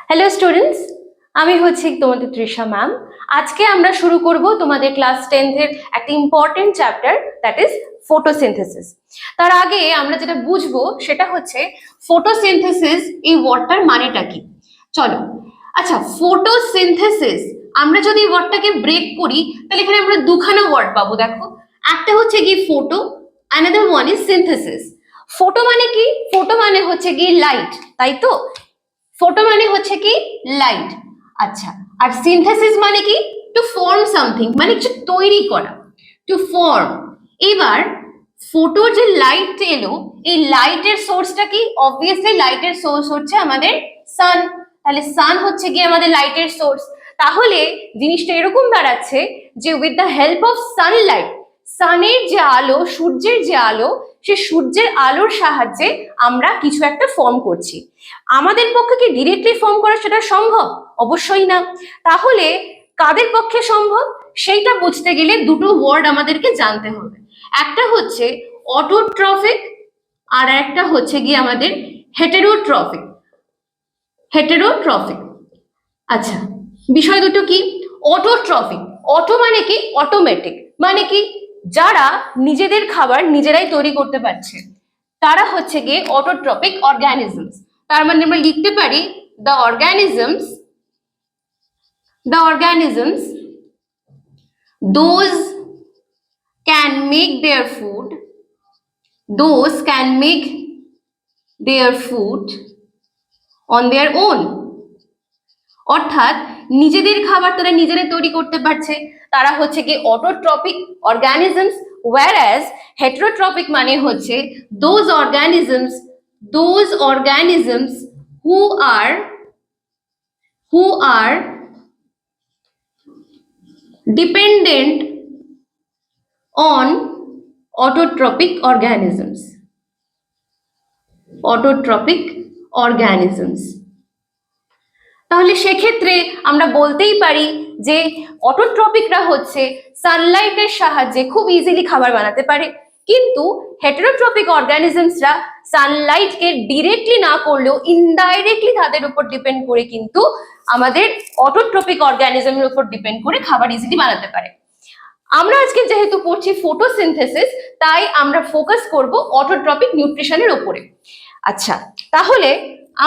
Hello students, আমি হচ্ছি তোমাদের তৃষা ম্যাম। আজকে আমরা শুরু করব তোমাদের ক্লাস 10th এর একটা important chapter, that is photosynthesis. তার আগে আমরা যেটা বুঝবো সেটা হচ্ছে ফটোসিনথেসিস এই ওয়ার্ডটার মানেটা কি। চলো, আচ্ছা, ফটোসিনথেসিস আমরা যদি ওয়ার্ডটাকে ব্রেক করি তাহলে এখানে আমরা দুখানা ওয়ার্ড পাবো। দেখো, একটা হচ্ছে কি photo, another one is synthesis. Photo মানে কি? ফটো মানে হচ্ছে কি লাইট, তাই তো? ফটো মানে হচ্ছে কি লাইট। আচ্ছা, আর সিনথেসিস মানে কি? টু ফর্ম সামথিং, মানে কিছু তৈরি করা, টু ফর্ম। এবার ফটোর যে লাইট এলো, এই লাইটের সোর্সটা কি? অবভিয়াসলি লাইটের সোর্স হচ্ছে আমাদের সান। তাহলে সান হচ্ছে কি আমাদের লাইটের সোর্স। তাহলে জিনিসটা এরকম দাঁড়াচ্ছে যে with the help of sunlight, সানের যে আলো, সূর্যের যে আলো, সে সূর্যের আলোর সাহায্যে আমরা কিছু একটা ফর্ম করছি। আমাদের পক্ষে কি ডিরেক্টলি ফর্ম করা সেটা সম্ভব? অবশ্যই না। তাহলে কাদের পক্ষে সম্ভব সেইটা বুঝতে গেলে দুটো ওয়ার্ড আমাদেরকে জানতে হবে। একটা হচ্ছে অটোট্রফিক আর একটা হচ্ছে গিয়ে আমাদের হেটেরোট্রফিক। হেটেরোট্রফিক, আচ্ছা, বিষয় দুটো কি? অটোট্রফিক, অটো মানে কি? অটোমেটিক, মানে কি যারা নিজেদের খাবার নিজেরাই তৈরি করতে পারছে তারা হচ্ছে গিয়ে অটোট্রপিক অর্গানিজমস। তার মানে আমরা লিখতে পারি the organisms those can make their food, on their own। অর্থাৎ নিজেদের খাবার তারা নিজেরাই তৈরি করতে পারছে, তারা হচ্ছে কি অটোট্রপিক অর্গানিজমস। whereas হেটেরোট্রপিক মানে হচ্ছে those organisms who are dependent on autotrophic organisms। তাহলে সেক্ষেত্রে আমরা বলতেই পারি যে অটোট্রপিকরা হচ্ছে সানলাইটের সাহায্যে খুব ইজিলি খাবার বানাতে পারে, কিন্তু হেটেরোট্রপিক অর্গানিজমসরা সানলাইটকে ডিরেক্টলি না করলেও ইনডাইরেক্টলি তাদের উপর ডিপেন্ড করে কিন্তু আমাদের অটোট্রপিক অর্গানিজমের উপর ডিপেন্ড করে খাবার ইজিলি বানাতে পারে। আমরা আজকে যেহেতু পড়ছি ফটোসিনথেসিস, তাই আমরা ফোকাস করব অটোট্রপিক নিউট্রিশনের উপরে। আচ্ছা, তাহলে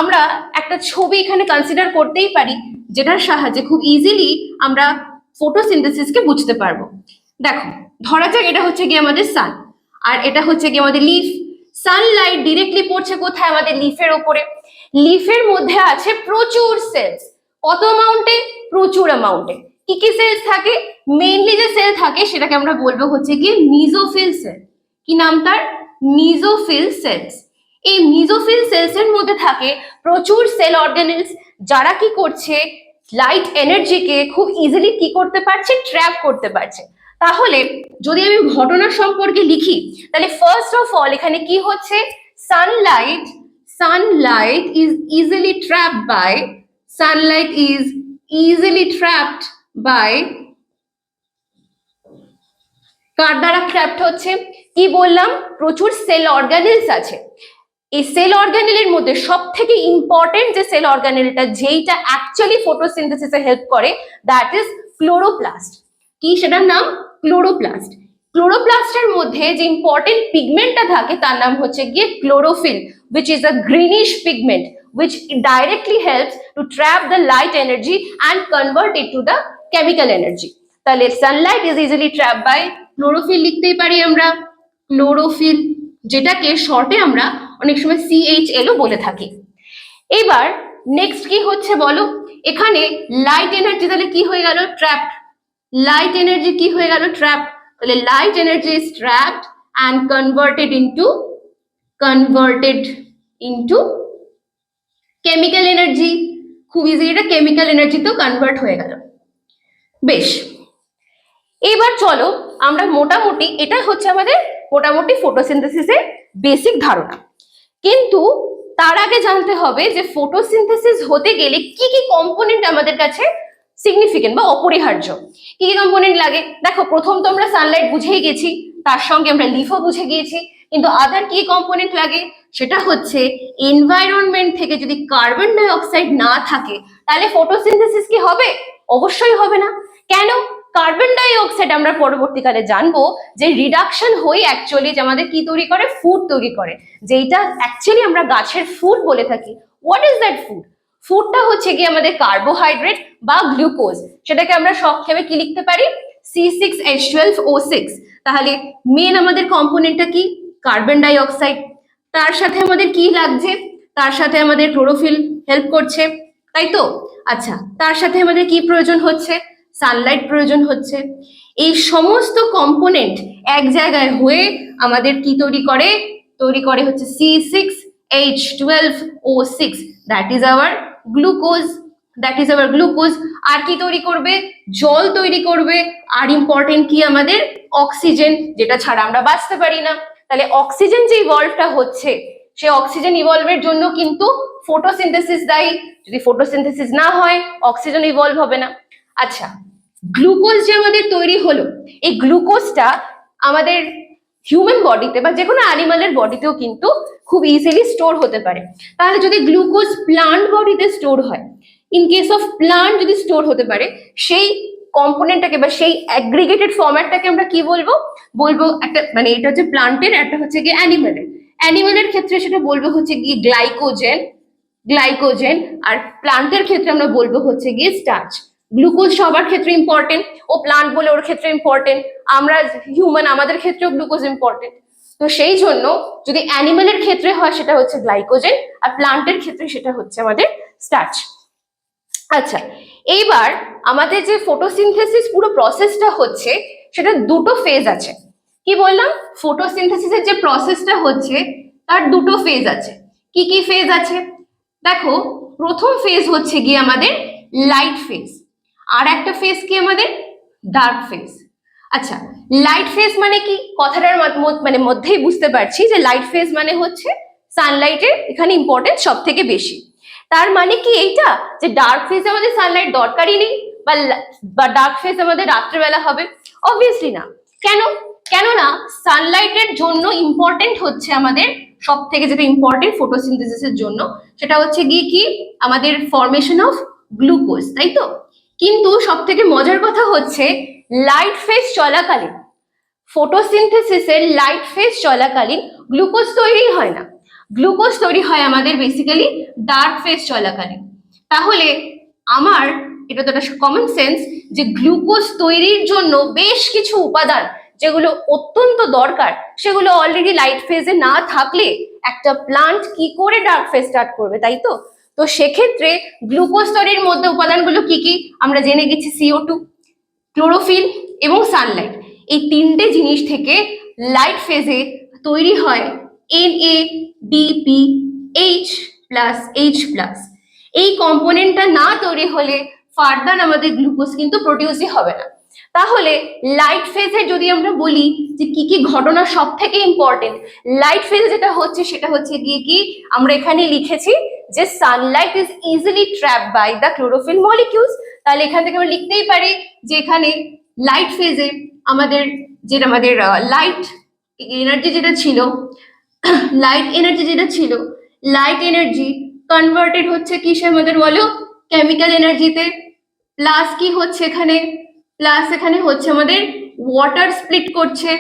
আমরা একটা ছবি এখানে কনসিডার করতেই পারি যেটার সাহায্যে খুব ইজিলি আমরা ফটোসিনথেসিসকে বুঝতে পারবো। দেখো, ধরা যাক এটা হচ্ছে গিয়ে আমাদের সান আর এটা হচ্ছে গিয়ে আমাদের লিফ। সানলাইট ডিরেক্টলি পড়ছে কোথায়? আমাদের লিফের ওপরে। লিফের মধ্যে আছে প্রচুর সেলস। কত অ্যামাউন্টে? প্রচুর অ্যামাউন্টে। কি কি সেলস থাকে? মেইনলি যে সেল থাকে সেটাকে আমরা বলবো হচ্ছে গিয়ে মিজোফিল সেল। কি নাম তার? মিজোফিল সেলস। এই মিজোফিল সেলস এর মধ্যে থাকে প্রচুর সেল অর্গানেলস, যারা কি করছে? লাইট এনার্জিকে খুব ইজিলি কি করতে পারছে? ট্র্যাপ করতে পারছে। তাহলে যদি আমি ঘটনা সম্পর্কে লিখি তাহলে ফার্স্ট অফ অল এখানে কি হচ্ছে? Sunlight is easily trapped by কার দ্বারা ট্র্যাপড হচ্ছে? কি বললাম? প্রচুর সেল অর্গানেলস আছে। এই সেল অর্গানেলের মধ্যে সব থেকে ইম্পর্টেন্ট যে সেল অর্গানেলটা যেইটা অ্যাকচুয়ালি ফটোসিনথেসিসে হেল্প করে, দ্যাট ইজ ক্লোরোপ্লাস্ট। কি সেটার নাম? ক্লোরোপ্লাস্ট। ক্লোরোপ্লাস্টের মধ্যে যে ইম্পর্টেন্ট পিগমেন্টটা থাকে তার নাম হচ্ছে গিয়ে chlorophyll, which is a greenish pigment which directly helps to trap the light energy and convert it to the chemical energy। তাহলে sunlight is easily trapped by chlorophyll. লিখতেই পারি আমরা ক্লোরোফিল, যেটাকে শর্টে আমরা অনেক সময় CHL ও বলে থাকি। এবার নেক্সট কি হচ্ছে বলো? এখানে লাইট এনার্জি তাহলে কি হয়ে গেল? ট্র্যাপড। লাইট এনার্জি কি হয়ে গেল? ট্র্যাপড। তাহলে light energy is trapped and converted into chemical energy। খুব ইজি, এটা কেমিক্যাল এনার্জিতেও কনভার্ট হয়ে গেল। বেশ, এবার চলো আমরা মোটামুটি, এটা হচ্ছে আমাদের মোটামুটি ফটোসিনথেসিসের বেসিক ধারণা। কিন্তু তার আগে জানতে হবে যে ফটোসিনথেসিস হতে গেলে কি কি কম্পোনেন্ট আমাদের কাছে সিগনিফিকেন্ট বা অপরিহার্য। কি কি কম্পোনেন্ট লাগে? দেখো, প্রথম তো আমরা সানলাইট বুঝেই গেছি তার সঙ্গে আমরা লিফও বুঝে গিয়েছি, কিন্তু আদার কি কম্পোনেন্ট লাগে, সেটা হচ্ছে এনভায়রনমেন্ট থেকে যদি কার্বন ডাই অক্সাইড না থাকে তাহলে ফটোসিনথেসিস কি হবে? অবশ্যই হবে না। কেন? কার্বন ডাই অক্সাইড আমরা পরবর্তীকালে জানবো যে রিডাকশন হয়ে অ্যাকচুয়ালি যে আমাদের কি তৈরি করে, ফুড তৈরি করে, যেটা অ্যাকচুয়ালি আমরা গাছের ফুড বলে থাকি। What is that food? ফুডটা হচ্ছে কি আমাদের কার্বোহাইড্রেট বা গ্লুকোজ, সেটাকে আমরা সংক্ষেপে কি লিখতে পারি, C6H12O6। তাহলে মেন আমাদের কম্পোনেন্টটা কি, কার্বন ডাই অক্সাইড। তার সাথে আমাদের কি লাগছে, তার সাথে আমাদের ক্লোরোফিল হেল্প করছে, তাই তো? আচ্ছা, তার সাথে আমাদের কি প্রয়োজন হচ্ছে, সানলাইট প্রয়োজন হচ্ছে। এই সমস্ত কম্পোনেন্ট এক জায়গায় হয়ে আমাদের কি তৈরি করে, তৈরি করে হচ্ছে C6H12O6, that is our glucose, that is our glucose. আর কি তৈরি করবে, জল তৈরি করবে, আর ইম্পর্টেন্ট কি আমাদের অক্সিজেন, যেটা ছাড়া আমরা বাঁচতে পারি না। তাহলে অক্সিজেন যে ইভলভটা হচ্ছে, সে অক্সিজেন ইভলভের জন্য কিন্তু ফটোসিনথেসিস দায়ী। যদি ফটোসিনথেসিস না হয় অক্সিজেন ইভলভ হবে না। আচ্ছা, গ্লুকোজ যে আমাদের তৈরি হলো, এই গ্লুকোজটা আমাদের হিউম্যান বডিতে বা যে কোনো অ্যানিমালের বডিতেও কিন্তু খুব ইজিলি স্টোর হতে পারে। তাহলে যদি গ্লুকোজ প্লান্ট বডিতে স্টোর হয়, ইন কেস অফ প্লান্ট যদি স্টোর হতে পারে, সেই কম্পোনেন্টটাকে বা সেই অ্যাগ্রিগেটেড ফরম্যাটটাকে আমরা কি বলবো, বলবো একটা, মানে এটা হচ্ছে প্লান্টের, একটা হচ্ছে কি অ্যানিমালের। অ্যানিমালের ক্ষেত্রে সেটা বলবো হচ্ছে কি গ্লাইকোজেন, গ্লাইকোজেন। আর প্লান্টের ক্ষেত্রে আমরা বলবো হচ্ছে গিয়ে স্টার্চ। গ্লুকোজ সবার ক্ষেত্রে ইম্পর্টেন্ট, ও প্লান্ট বলে ওর ক্ষেত্রে ইম্পর্টেন্ট, আমরা হিউম্যান আমাদের ক্ষেত্রেও গ্লুকোজ ইম্পর্টেন্ট। তো সেই জন্য যদি অ্যানিমালের ক্ষেত্রে হয় সেটা হচ্ছে গ্লাইকোজেন, আর প্লান্টের ক্ষেত্রে সেটা হচ্ছে আমাদের স্টার্চ। আচ্ছা, এইবার আমাদের যে ফটোসিনথেসিস পুরো প্রসেসটা হচ্ছে, সেটা দুটো ফেজ আছে। কি বললাম, ফটোসিনথেসিসের যে প্রসেসটা হচ্ছে তার দুটো ফেজ আছে। কি কি ফেজ আছে দেখো, প্রথম ফেজ হচ্ছে গিয়ে আমাদের লাইট ফেজ, আর একটা ফেজ কি আমাদের ডার্ক ফেজ। আচ্ছা, লাইট ফেজ মানে কি, কথাটার মানে মধ্যেই বুঝতে পারছি যে লাইট ফেজ মানে হচ্ছে সানলাইটের এখানে ইম্পর্টেন্স সব থেকে বেশি। তার মানে কি এইটা যে ডার্ক ফেজে আমাদের সানলাইট দরকারই নেই, বা ডার্ক ফেজ আমাদের রাত্রেবেলা হবে? অবভিয়াসলি না। কেন? কেননা সানলাইটের জন্য ইম্পর্টেন্ট হচ্ছে আমাদের সব থেকে যেটা ইম্পর্টেন্ট ফটোসিনথেসিসের জন্য, সেটা হচ্ছে গিয়ে কি আমাদের ফরমেশন অফ গ্লুকোজ, তাই তো? কিন্তু সব থেকে মজার কথা হচ্ছে লাইট ফেজ চলাকালীন, ফটোসিনথেসিসের লাইট ফেজ চলাকালীন গ্লুকোজ তৈরি হয় না। গ্লুকোজ তৈরি হয় আমাদের বেসিক্যালি ডার্ক ফেজ চলাকালীন। তাহলে আমার এটা তো একটা কমন সেন্স যে গ্লুকোজ তৈরির জন্য বেশ কিছু উপাদান যেগুলো অত্যন্ত দরকার, সেগুলো অলরেডি লাইট ফেজে না থাকলে একটা প্লান্ট কি করে ডার্ক ফেজ স্টার্ট করবে, তাই তো? তো সেক্ষেত্রে গ্লুকোজ তৈরির মধ্যে উপাদানগুলো কি কি আমরা জেনে গেছি, CO2, ক্লোরোফিল এবং সানলাইট। এই তিনটে জিনিস থেকে লাইট ফেজে তৈরি হয় NADPH+H+। এই কম্পোনেন্টটা না তৈরি হলে ফার্দার আমাদের গ্লুকোজ কিন্তু প্রডিউসই হবে না। তাহলে লাইট ফেজে যদি আমরা বলি যে কি কি ঘটনা সব থেকে ইম্পর্টেন্ট, লাইট ফেজে যেটা হচ্ছে সেটা হচ্ছে গিয়ে কি আমরা এখানে লিখেছি যে sunlight is easily trapped by the chlorophyll molecules. তাহলে এখান থেকে আমরা লিখতেই পারি যে এখানে লাইট ফেজে আমাদের লাইট এনার্জি যেটা ছিল, লাইট এনার্জি কনভার্টেড হচ্ছে কিসে আমাদের বলো, কেমিক্যাল এনার্জিতে। প্লাস কি হচ্ছে এখানে, প্লাস এখানে হচ্ছে আমাদের ওয়াটার স্প্লিট করছে,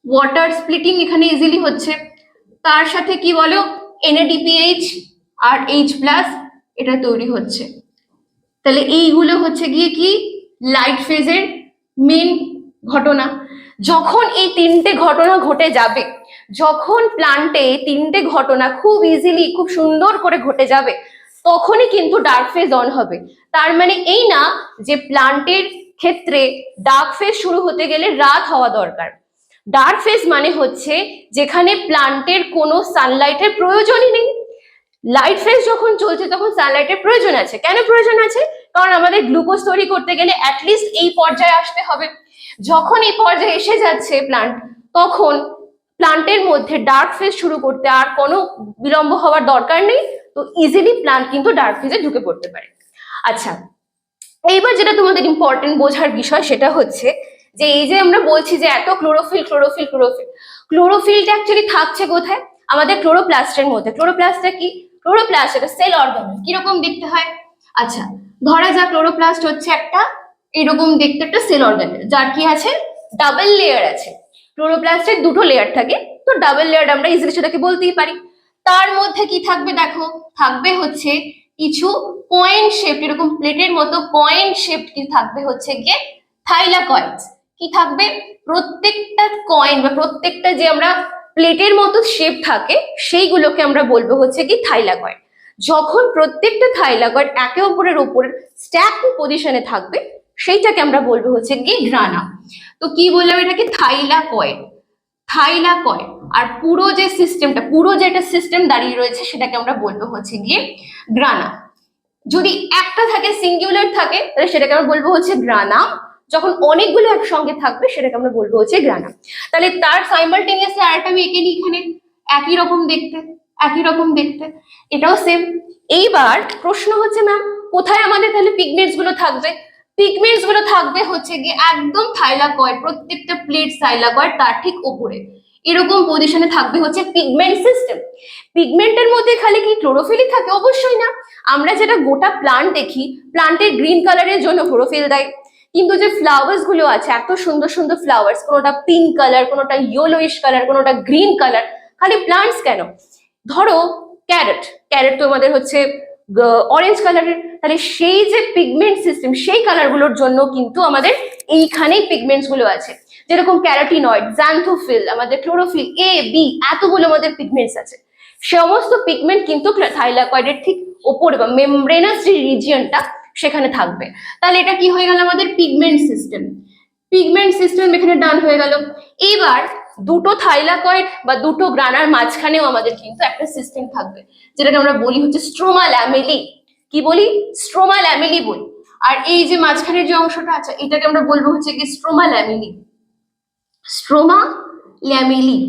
ওয়াটার স্প্লিটিং এখানে ইজিলি হচ্ছে। তার সাথে কি বলো, NADPH আর H+ এটা তৈরি হচ্ছে। তাহলে এইগুলো হচ্ছে গিয়ে কি লাইট ফেজের মেন ঘটনা। যখন এই তিনটে ঘটনা ঘটে যাবে, যখন প্লান্টে তিনটে ঘটনা খুব ইজিলি খুব সুন্দর করে ঘটে যাবে, তখনই কিন্তু ডার্ক ফেজ অন হবে। তার মানে এই না যে প্লান্টের ক্ষেত্রে ডার্ক ফেজ শুরু হতে গেলে রাত হওয়া দরকার। ডার্ক ফেজ মানে হচ্ছে যেখানে প্লান্টের কোনো সানলাইটের প্রয়োজনই নেই। লাইট ফেজ যখন চলছে তখন সানলাইটের প্রয়োজন আছে। কেন প্রয়োজন আছে? কারণ আমাদের গ্লুকোজ তৈরি করতে গেলে অ্যাটলিস্ট এই পর্যায়ে আসতে হবে। যখন এই পর্যায়ে এসে যাচ্ছে প্লান্ট, তখন প্লান্টের মধ্যে ডার্ক ফেজ শুরু করতে আর কোনো বিলম্ব হওয়ার দরকার নেই। তো ইজিলি প্লান্ট কিন্তু ডার্ক ফেজে ঢুকে পড়তে পারে। আচ্ছা, এইবার যেটা তোমাদের ইম্পর্টেন্ট বোঝার বিষয় সেটা হচ্ছে যে এই যে আমরা বলছি যে এত ক্লোরোফিল ক্লোরোফিল ক্লোরোফিল, ক্লোরোফিলটা অ্যাকচুয়ালি থাকছে কোথায়? আমাদের ক্লোরোপ্লাস্টের মধ্যে। ক্লোরোপ্লাস্টটা কি? ক্লোরোপ্লাস্ট এটা সেল অর্গানেল। কিরকম দেখতে হয়? আচ্ছা, ধরা যাক ক্লোরোপ্লাস্ট হচ্ছে একটা এরকম দেখতে একটা সেল অর্গানেল, যার কি আছে? ডাবল লেয়ার আছে। ক্লোরোপ্লাস্টের দুটো লেয়ার থাকে, তো ডাবল লেয়ার আমরা ইজিলি সেটাকে বলতেই পারি। তার মধ্যে কি থাকবে দেখো, থাকবে হচ্ছে কিছু পয়েন্ট শেপ, এরকম প্লেটের মতো পয়েন্ট শেপ কি থাকবে হচ্ছে গিয়ে থাইলাকয়েডস। কি থাকবে? প্রত্যেকটা কয়েন বা প্রত্যেকটা যে আমরা প্লেটের মতো শেপ থাকে সেইগুলোকে আমরা বলবো হচ্ছে কি থাইলাকয়েড। যখন প্রত্যেকটা থাইলাকয়েড একে অপরের উপর স্ট্যাক পজিশনে থাকবে সেইটাকে আমরা বলবো হচ্ছে কি গ্রানা। তো কি বললাম? এটাকে থাইলাকয়েড, থাইলাকয়েড। আর পুরো যে সিস্টেমটা, পুরো যে একটা সিস্টেম দাঁড়িয়ে রয়েছে সেটাকে আমরা বলবো হচ্ছে গিয়ে গ্রানা। যদি একটা থাকে, সিঙ্গুলার থাকে, তাহলে সেটাকে আমরা বলবো হচ্ছে গ্রানা। যখন অনেকগুলো একসঙ্গে থাকবে সেটাকে আমরা বলবো হচ্ছে গ্রানা। তাহলে তার সাইমালটেনিয়াসলি আরেকটা আমি এঁকে নিই এখানে, একই রকম দেখতে, একই রকম দেখতে, এটাও সেম। এইবার প্রশ্ন হচ্ছে ম্যাম কোথায় আমাদের তাহলে পিগমেন্টস গুলো থাকবে? পিগমেন্টস গুলো থাকবে হচ্ছে গিয়ে একদম থাইলাকয়েড, প্রত্যেকটা প্লেট থাইলাকয়েড তার ঠিক উপরে এরকম পজিশনে থাকবে হচ্ছে পিগমেন্ট সিস্টেম। পিগমেন্টের মধ্যে খালি কি ক্লোরোফিলই থাকে? অবশ্যই না। আমরা যেটা গোটা প্লান্ট দেখি, প্লান্টের গ্রিন কালারের জন্য ক্লোরোফিল দেয়, কিন্তু যে ফ্লাওয়ার্স গুলো আছে এত সুন্দর সুন্দর ফ্লাওয়ার্স, কোনোটা পিঙ্ক কালার, কোনোটা ইয়েলোইশ কালার, কোনোটা গ্রিন কালার, খালি প্লান্টস কেন? ধরো ক্যারেট, ক্যারেট তো আমাদের হচ্ছে অরেঞ্জ কালারের, তাহলে সেই যে পিগমেন্ট সিস্টেম সেই কালারগুলোর জন্য কিন্তু আমাদের এইখানেই পিগমেন্টস গুলো আছে। যেরকম ক্যারোটিনয়েড, জ্যান্থোফিল, আমাদের ক্লোরোফিল, এ বি, এতগুলো আমাদের পিগমেন্টস আছে। সমস্ত পিগমেন্ট কিন্তু থাইলাকয়েডের ঠিক ওপরে বা মেমব্রেনাস যে রিজিয়নটা সেখানে থাকবে। তাহলে এটা কি হয়ে গেল? আমাদের পিগমেন্ট সিস্টেম। পিগমেন্ট সিস্টেম এখানে ডান হয়ে গেল। এবার দুটো থাইলাকয়েড বা দুটো গ্রানার মাঝখানেও আমাদের কিন্তু একটা সিস্টেম থাকবে, যেটাকে আমরা বলি হচ্ছে স্ট্রোমা ল্যামেলি। কি বলি? স্ট্রোমা ল্যামেলি বলি। আর এই যে মাঝখানের যে অংশটা আছে এটাকে আমরা বলবো হচ্ছে কি স্ট্রোমা ল্যামেলি, স্ট্রোমা ল্যামেলি।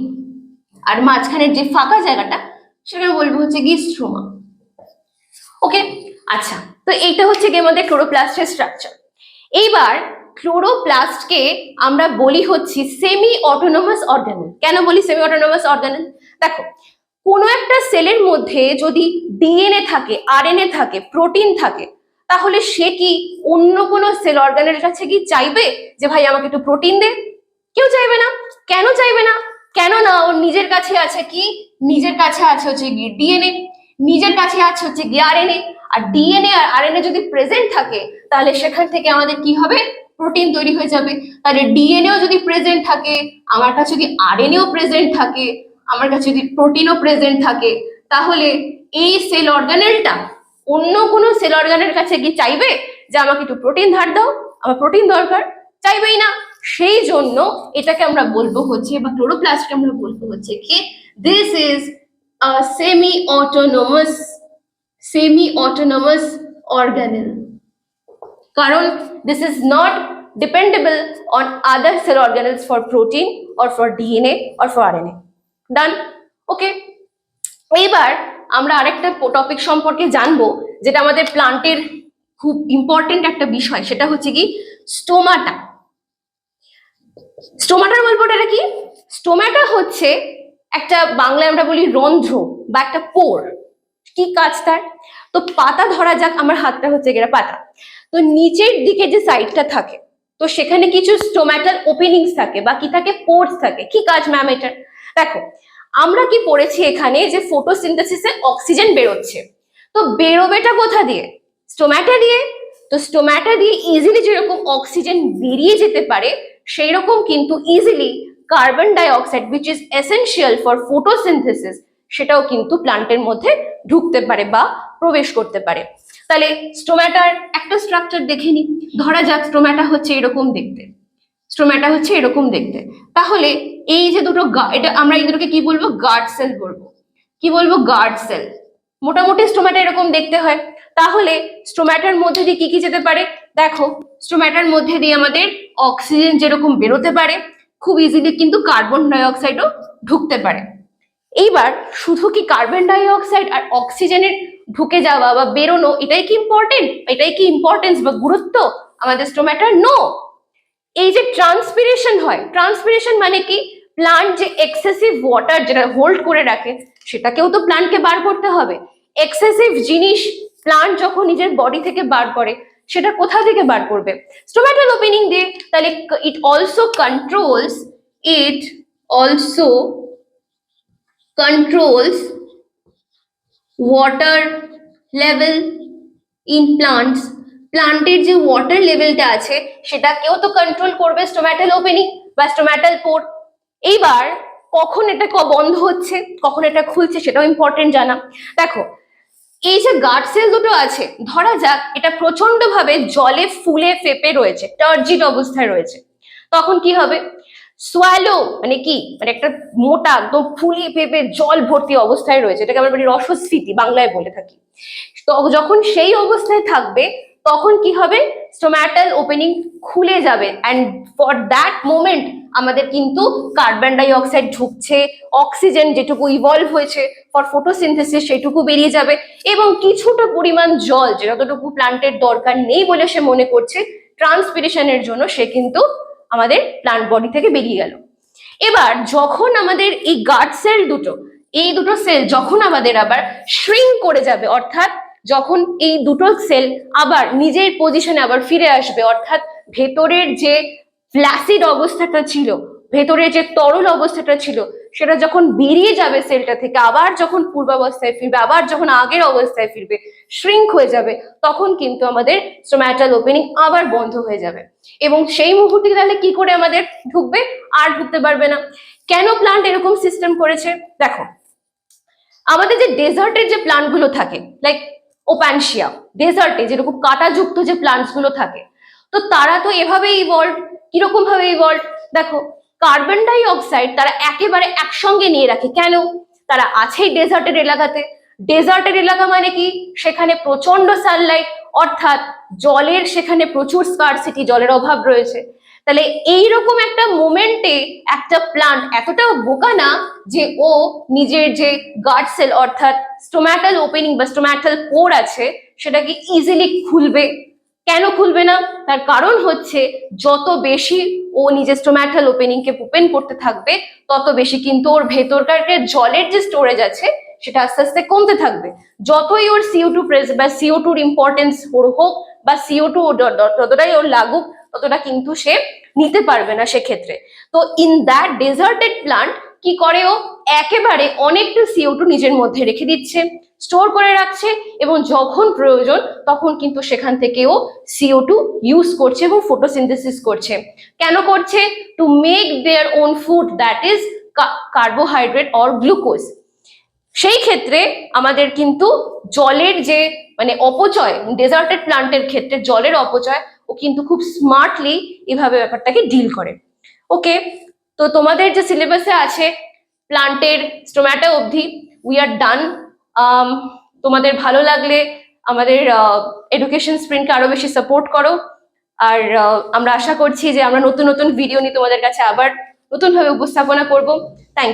আর মাঝখানের যে ফাঁকা জায়গাটা সেটাকে বলবো হচ্ছে কি স্ট্রোমা। ওকে, আচ্ছা, তো এইটা হচ্ছে কি আমাদের ক্লোরোপ্লাস্টের স্ট্রাকচার। এইবার ক্লোরোপ্লাস্টকে আমরা বলি হচ্ছে সেমি অটোনোমাস অর্গানেল। কেন বলি সেমি অটোনোমাস অর্গানেল? দেখো, কোনো একটা সেলের মধ্যে যদি ডিএনএ থাকে, আরএনএ থাকে, প্রোটিন থাকে, তাহলে সে কি অন্য কোনো সেল অর্গানের কাছে কি চাইবে যে ভাই আমাকে একটু প্রোটিন দে? কেউ চাইবে না। কেন চাইবে না? কেননা ওর নিজের কাছে আছে কি? নিজের কাছে আছে হচ্ছে কি ডিএনএ, নিজের কাছে আছে হচ্ছে কি আরএনএ। আর ডিএনএ আর আরএনএ যদি প্রেজেন্ট থাকে তাহলে সেখান থেকে আমাদের কি হবে? প্রোটিন তৈরি হয়ে যাবে। তাহলে ডিএনএও যদি প্রেজেন্ট থাকে, আমার কাছে যদি আরএনএও প্রেজেন্ট থাকে, আমার কাছে যদি প্রোটিনও প্রেজেন্ট থাকে, তাহলে এই সেল অর্গানেলটা অন্য কোনো সেল অর্গানের কাছে কি চাইবে যে আমাকে একটু প্রোটিন ধার দাও, আমার প্রোটিন দরকার? চাইবেই না। সেই জন্য এটাকে আমরা বলবো হচ্ছে, বা ক্লোরোপ্লাস্টকে আমরা বলবো হচ্ছে কি this is a semi autonomous organelle. কারণ this is not dependable on other cell organelles for protein or for DNA or for RNA. Done? ওকে, এইবার আমরা আরেকটা টপিক সম্পর্কে জানবো যেটা আমাদের প্লান্টের খুব ইম্পর্টেন্ট একটা বিষয়, সেটা হচ্ছে কি স্টোমাটা। স্টোমাটার গল্পটা কি? স্টোমাটা হচ্ছে একটা, বাংলায় আমরা বলি রন্ধ্র বা একটা পোর। কি কাজ তার? তো পাতা, ধরা যাক আমার হাতটা হচ্ছে গেরা পাতা, তো নিচের দিকে যে সাইডটা থাকে তো সেখানে কিছু স্টোম্যাটাল ওপেনিংস থাকে বা কি থাকে? পোর্স থাকে। কি কাজ ম্যাম এটার? দেখো, আমরা কি পড়েছি এখানে যে ফটোসিনথেসিসে অক্সিজেন বেরোচ্ছে, তো বেরোবেটা কোথা দিয়ে? স্টোম্যাটা দিয়ে। তো স্টোম্যাটা দিয়ে ইজিলি যেরকম অক্সিজেন বেরিয়ে যেতে পারে, সেই রকম কিন্তু easily carbon dioxide which is essential for photosynthesis সেটাও কিন্তু প্লান্টের মধ্যে ঢুকতে পারে বা প্রবেশ করতে পারে। তাহলে স্টোম্যাটার একটা স্ট্রাকচার দেখে নি। ধরা যাক স্টোম্যাটা হচ্ছে এরকম দেখতে, স্টোম্যাটা হচ্ছে এরকম দেখতে। তাহলে এই যে দুটো, এটা আমরা এই দুটোকে কি বলবো? গার্ড সেল বলবো। কি বলবো? Guard cell. মোটামুটি স্টোম্যাটা এরকম দেখতে হয়। তাহলে স্টোম্যাটার মধ্যে দিয়ে কি কি যেতে পারে? দেখো, স্টোম্যাটার মধ্যে দিয়ে আমাদের অক্সিজেন যেরকম বেরোতে পারে, খুব ইজিলি কিন্তু কার্বন ডাই অক্সাইডও ঢুকতে পারে। এইবার শুধু কি কার্বন ডাই অক্সাইড আর অক্সিজেনের ঢুকে যাওয়া বা বেরোনো এটাই কি ইম্পর্টেন্ট? এটাই কি ইম্পর্টেন্স বা গুরুত্ব আমাদের স্টোম্যাটার? নো। এই যে ট্রান্সপিরেশন হয়, ট্রান্সপিরেশন মানে কি, প্লান্ট যে এক্সেসিভ ওয়াটার যেটা হোল্ড করে রাখে সেটাকেও তো প্লান্টকে বার করতে হবে। এক্সেসিভ জিনিস প্লান্ট যখন নিজের বডি থেকে বার করে সেটা কোথা থেকে বার করবে? স্টোম্যাটাল ওপেনিং দিয়ে। তাহলে it also controls, it also controls water level in plants. প্লান্টের যে ওয়াটার লেভেলটা আছে সেটাকেও তো কন্ট্রোল করবে স্টোম্যাটাল ওপেনিং বা স্টোম্যাটাল পোর। এইবার কখন এটা বন্ধ হচ্ছে, কখন এটা খুলছে সেটাও ইম্পর্টেন্ট জানা। দেখো, এই যে গার্ড সেল দুটো আছে, ধরা যাক এটা প্রচন্ড ভাবে জলে ফুলে ফেপে রয়েছে, টার্জিড অবস্থায় রয়েছে, তখন কি হবে? সোয়ালো মানে কি, মানে একটা মোটা একদম ফুলে ফেপে জল ভর্তি অবস্থায় রয়েছে, এটাকে আমরা বলি রসস্ফীতি বাংলায় বলে থাকি। তো যখন সেই অবস্থায় থাকবে তখন কি হবে? স্টোম্যাটাল ওপেনিং খুলে যাবে, অ্যান্ড ফর দ্যাট মোমেন্ট আমাদের কিন্তু কার্বন ডাই অক্সাইড ঢুকছে, অক্সিজেন যেটুকু ইভলভ হয়েছে ফর ফটোসিনথেসিস সেটুকু বেরিয়ে যাবে, এবং কিছুটা পরিমাণ জল যে যতটুকু প্লান্টের দরকার নেই বলে সে মনে করছে ট্রান্সপিরেশনের জন্য, সে কিন্তু আমাদের প্লান্ট বডি থেকে বেরিয়ে গেল। এবার যখন আমাদের এই গার্ড সেল দুটো, এই দুটো সেল যখন আমাদের আবার শ্রিঙ্ক করে যাবে, অর্থাৎ যখন এই দুটো সেল আবার নিজের পজিশনে আবার ফিরে আসবে, অর্থাৎ ভেতরের যে ফ্ল্যাসিড অবস্থাটা ছিল, ভেতরের যে তরল অবস্থাটা ছিল সেটা যখন বেরিয়ে যাবে সেলটা থেকে, আবার যখন পূর্বাবস্থায় ফিরবে, আবার যখন আগের অবস্থায় ফিরবে, শ্রিঙ্ক হয়ে যাবে, তখন কিন্তু আমাদের স্টোম্যাটাল ওপেনিং আবার বন্ধ হয়ে যাবে, এবং সেই মুহূর্তে তাহলে কি করে আমাদের ঢুকবে? আর ঢুকতে পারবে না। কেন প্লান্ট এরকম সিস্টেম করেছে? দেখো, আমাদের যে ডেজার্টের যে প্লান্ট গুলো থাকে, লাইক ওপ্যানশিয়া, ডেজার্টে যেরকম কাঁটাযুক্ত যে প্লান্টস গুলো থাকে, তো তারা তো এভাবেই ইভলভ। কিরকম ভাবে ইভলভ? দেখো, কার্বন ডাই অক্সাইড তারা একেবারে একসঙ্গে নিয়ে রাখে। কেন? তারা আছেই ডেজার্টের এলাকাতে। ডেজার্টের এলাকা মানে কি? সেখানে প্রচন্ড সানলাইট, অর্থাৎ জলের সেখানে প্রচুর স্কারসিটি, জলের অভাব রয়েছে। তাহলে এইরকম একটা মোমেন্টে একটা প্লান্ট এতটাও বোকা না যে ও নিজের যে গার্ড সেল অর্থাৎ স্টোম্যাটাল ওপেনিং বা স্টোম্যাটাল পোর আছে সেটাকে ইজিলি খুলবে। কেন খুলবে না? তার কারণ হচ্ছে যত বেশি ও নিজের স্টোম্যাটাল ওপেনিং কে ওপেন করতে থাকবে তত বেশি কিন্তু ওর ভেতরকার যে জলের যে স্টোরেজ আছে সেটা আস্তে আস্তে কমতে থাকবে। যতই ওর CO2 বা CO2 ইম্পর্টেন্স হোক বা CO2 যতটাই ওর লাগুক ততটা কিন্তু সে নিতে পারবে না সেক্ষেত্রে। তো ইন দ্যাট ডেজার্টেড প্লান্ট কি করে? ও একেবারে অনেকটা CO2 নিজের মধ্যে রেখে দিচ্ছে, স্টোর করে রাখছে, এবং যখন প্রয়োজন তখন কিন্তু সেখান থেকে ও CO2 ইউজ করছে এবং ফটোসিনথেসিস করছে। কেন করছে? To make their own food, that is carbohydrate or glucose. সেই ক্ষেত্রে আমাদের কিন্তু জলের যে মানে অপচয়, ডেজার্টেড প্লান্টের ক্ষেত্রে জলের অপচয় ও কিন্তু খুব স্মার্টলি এভাবে ব্যাপারটাকে ডিল করে। ওকে, তো তোমাদের যে সিলেবাসে আছে প্লান্টের স্টোম্যাটা অবধি উই আর ডান। তোমাদের ভালো লাগলে আমাদের এডুকেশন স্প্রিংকে আরো বেশি সাপোর্ট করো, আর আমরা আশা করছি যে আমরা নতুন নতুন ভিডিও নিয়ে তোমাদের কাছে আবার নতুনভাবে উপস্থাপনা করব। থ্যাংক